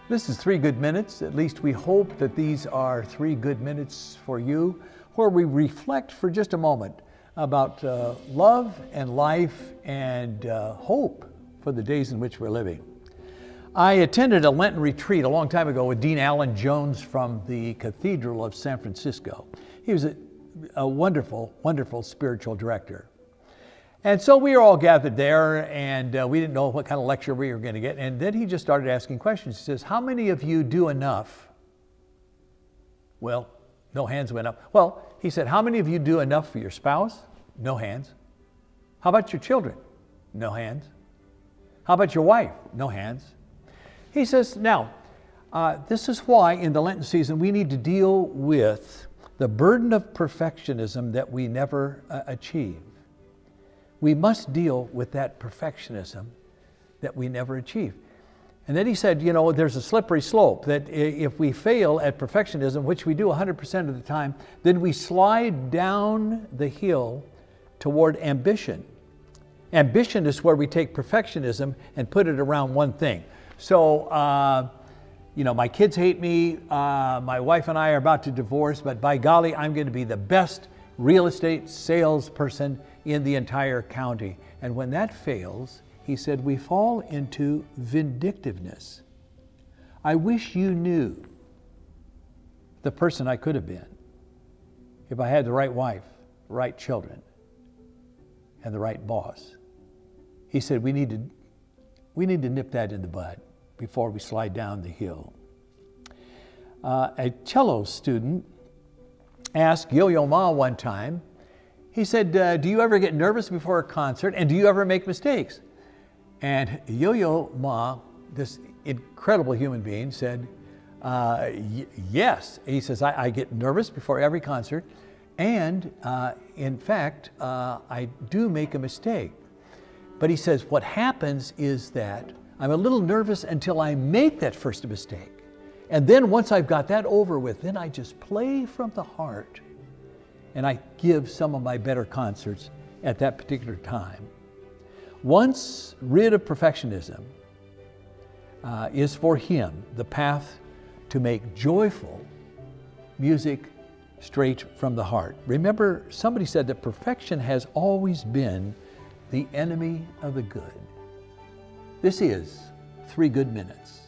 This is 3 Good Minutes. At least we hope that these are 3 good minutes for you, where we reflect for just a moment about love and life and hope for the days in which we're living. I attended a Lenten retreat a long time ago with Dean Allen Jones from the Cathedral of San Francisco. He was a wonderful, wonderful spiritual director. And so we were all gathered there, and we didn't know what kind of lecture we were going to get. And then he just started asking questions. He says, how many of you do enough? Well, no hands went up. Well, he said, how many of you do enough for your spouse? No hands. How about your children? No hands. How about your wife? No hands. He says, now, this is why in the Lenten season we need to deal with the burden of perfectionism that we never achieve. We must deal with that perfectionism that we never achieve. And then he said, you know, there's a slippery slope that if we fail at perfectionism, which we do 100% of the time, then we slide down the hill toward ambition. Ambition is where we take perfectionism and put it around one thing. So, you know, my kids hate me, my wife and I are about to divorce, but by golly, I'm going to be the best real estate salesperson in the entire county. And when that fails, he said, we fall into vindictiveness. I wish you knew the person I could have been if I had the right wife, the right children, and the right boss. He said, we need to nip that in the bud before we slide down the hill. A cello student asked Yo-Yo Ma one time, he said, do you ever get nervous before a concert, and do you ever make mistakes? And Yo-Yo Ma, this incredible human being, said, yes. He says, I get nervous before every concert, and in fact, I do make a mistake. But he says, what happens is that I'm a little nervous until I make that first mistake. And then once I've got that over with, then I just play from the heart. And I give some of my better concerts at that particular time. Once rid of perfectionism is for him the path to make joyful music straight from the heart. Remember, somebody said that perfection has always been the enemy of the good. This is 3 Good Minutes.